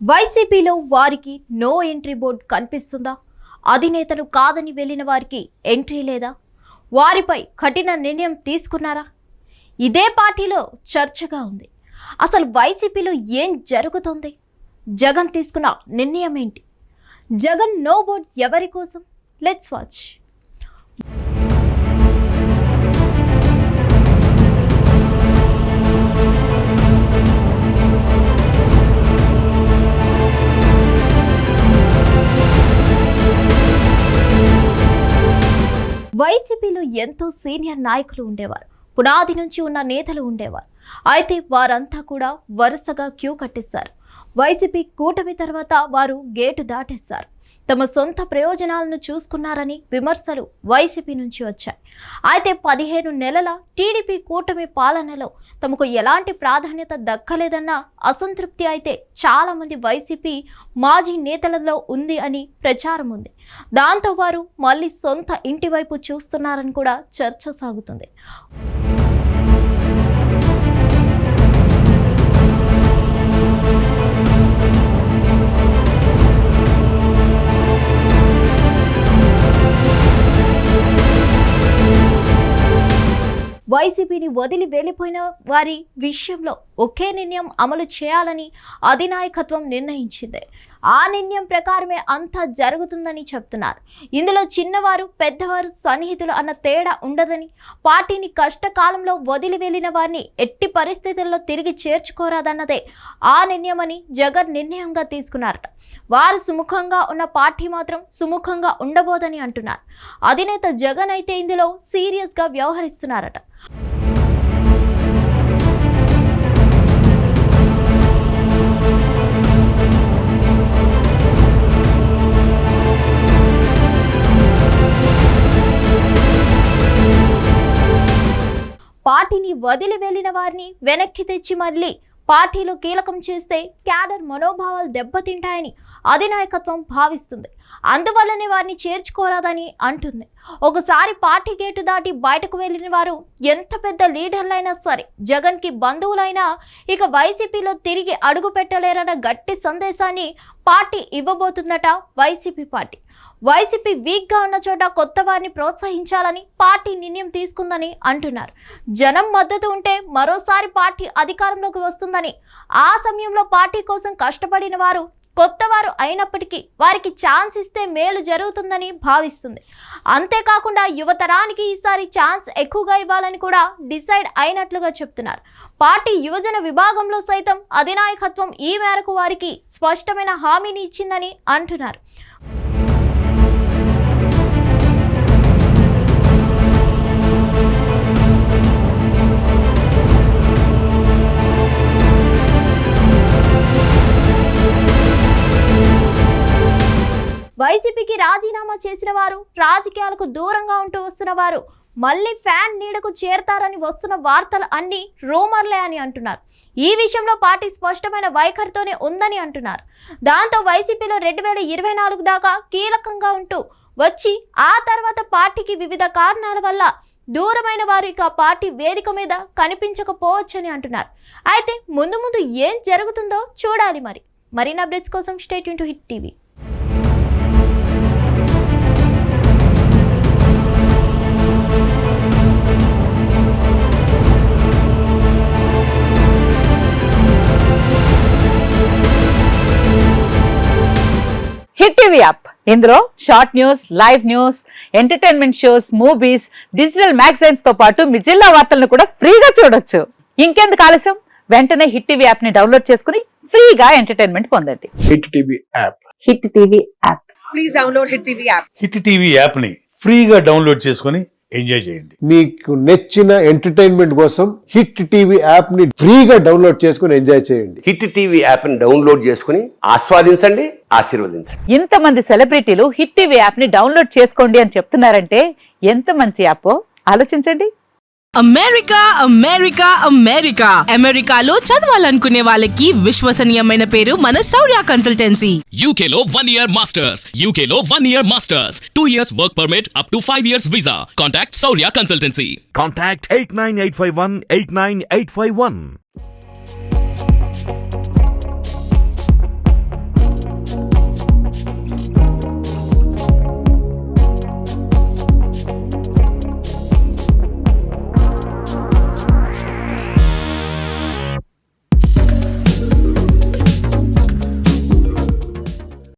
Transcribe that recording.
వైసీపీలో వారికి no entry board కనిపిస్తుందా? అధినేతను కాదని వెళ్లిన వారికి ఎంట్రీ లేదా? వారిపై కఠిన నిర్ణయం తీసుకున్నారా? ఇదే పార్టీలో చర్చగా ఉంది. అసలు వైసీపీలో ఏం జరుగుతుంది? జగన్ తీసుకున్న నిర్ణయం ఏంటి? జగన్ నో బోర్డు ఎవరి కోసం? Let's watch. వైసీపీలో ఎంతో సీనియర్ నాయకులు ఉండేవారు. పునాది నుంచి ఉన్న నేతలు ఉండేవారు. అయితే వారంతా కూడా వరుసగా క్యూ కట్టేశారు. వైసీపీ కూటమి తర్వాత వారు గేటు దాటేశారు. తమ సొంత ప్రయోజనాలను చూసుకున్నారని విమర్శలు వైసీపీ నుంచి వచ్చాయి. అయితే 15 నెలల టీడీపీ కూటమి పాలనలో తమకు ఎలాంటి ప్రాధాన్యత దక్కలేదన్న అసంతృప్తి అయితే చాలా మంది వైసీపీ మాజీ నేతలలో ఉంది అని ప్రచారం ఉంది. దాంతో వారు మళ్ళీ సొంత ఇంటి వైపు చూస్తున్నారని కూడా చర్చ సాగుతుంది. వైసీపీని వదిలి వెళ్లిపోయిన వారి విషయంలో ఒకే నిర్ణయం అమలు చేయాలని అధినాయకత్వం నిర్ణయించింది. ఆ నిర్ణయం ప్రకారమే అంతా జరుగుతుందని చెప్తున్నారు. ఇందులో చిన్నవారు పెద్దవారు సన్నిహితులు అన్న తేడా ఉండదని, పార్టీని కష్టకాలంలో వదిలి వెళ్లిన వారిని ఎట్టి పరిస్థితుల్లో తిరిగి చేర్చుకోరాదన్నదే ఆ నిర్ణయమని జగన్ నిర్ణయంగా తీసుకున్నారట. వారు సుముఖంగా ఉన్న పార్టీ మాత్రం సుముఖంగా ఉండబోదని అంటున్నారు. అధినేత జగన్ అయితే ఇందులో సీరియస్ గా వ్యవహరిస్తున్నారట. పార్టీని వదిలి వెళ్లిన వారిని వెనక్కి తెచ్చి మళ్ళీ పార్టీలో కీలకం చేస్తే క్యాడర్ మనోభావాలు దెబ్బతింటాయని అధినాయకత్వం భావిస్తుంది. అందువల్లనే వారిని చేర్చుకోరాదని అంటుంది. ఒకసారి పార్టీ గేటు దాటి బయటకు వెళ్లిన వారు ఎంత పెద్ద లీడర్లైనా సరే, జగన్కి బంధువులైనా ఇక వైసీపీలో తిరిగి అడుగు పెట్టలేరన్న గట్టి సందేశాన్ని పార్టీ ఇవ్వబోతుందట. వైసీపీ వీక్ గా ఉన్న చోట కొత్త వారిని ప్రోత్సహించాలని పార్టీ నిర్ణయం తీసుకుందని అంటున్నారు. జనం మద్దతు ఉంటే మరోసారి పార్టీ అధికారంలోకి వస్తుందని, ఆ సమయంలో పార్టీ కోసం కష్టపడిన వారు కొత్త వారు అయినప్పటికీ వారికి ఛాన్స్ ఇస్తే మేలు జరుగుతుందని భావిస్తుంది. అంతేకాకుండా యువతరానికి ఈసారి ఛాన్స్ ఎక్కువగా ఇవ్వాలని కూడా డిసైడ్ అయినట్లుగా చెప్తున్నారు. పార్టీ యువజన విభాగంలో సైతం అధినాయకత్వం ఈ మేరకు వారికి స్పష్టమైన హామీని ఇచ్చిందని అంటున్నారు. వైసీపీకి రాజీనామా చేసిన వారు, రాజకీయాలకు దూరంగా ఉంటూ వస్తున్న వారు మళ్ళీ ఫ్యాన్ నీడకు చేరతారని వస్తున్న వార్తలు అన్ని రూమర్లే అని అంటున్నారు. ఈ విషయంలో పార్టీ స్పష్టమైన వైఖరితోనే ఉందని అంటున్నారు. దాంతో వైసీపీలో 2024 దాకా కీలకంగా ఉంటూ వచ్చి ఆ తర్వాత పార్టీకి వివిధ కారణాల వల్ల దూరమైన వారు ఇక పార్టీ వేదిక మీద కనిపించకపోవచ్చని అంటున్నారు. అయితే ముందు ముందు ఏం జరుగుతుందో చూడాలి. మరిన్ని అప్డేట్స్ కోసం stay tune to hit TV. Hit TV app, ఇందులో short news, live news, entertainment shows, movies, digital magazines తో పాటు మీ జిల్లా వార్తలను కూడా ఫ్రీగా చూడొచ్చు. ఇంకెందుకు ఆలస్యం, వెంటనే హిట్ టీవీ యాప్ ని డౌన్లోడ్ చేసుకుని ఫ్రీగా ఎంటర్టైన్మెంట్ పొందండి. Hit TV app. Hit TV app. Please download hit TV app. Hit TV app ని ఫ్రీగా డౌన్లోడ్ చేసుకుని ఎంజాయ్ చేయండి. మీకు నచ్చిన ఎంటర్టైన్మెంట్ కోసం హిట్ టీవీ యాప్ ని ఫ్రీగా డౌన్లోడ్ చేసుకుని ఎంజాయ్ చేయండి. హిట్ టీవీ యాప్ ని డౌన్లోడ్ చేసుకుని ఆస్వాదించండి, ఆశీర్వదించండి. ఇంతమంది సెలబ్రిటీలు హిట్ టీవీ యాప్ ని డౌన్లోడ్ చేసుకోండి అని చెప్తున్నారంటే ఎంత మంచి యాప్ ఆలోచించండి. అమెరికాలో చదవాలనుకునే వాళ్ళకి విశ్వసనీయమైన పేరు మన శౌర్య కన్సల్టెన్సీ. UK లో 1 year masters, UK లో 1 year masters, 2 years work permit up to 5 years visa. Contact Saurya Consultancy. Contact 89851 89851.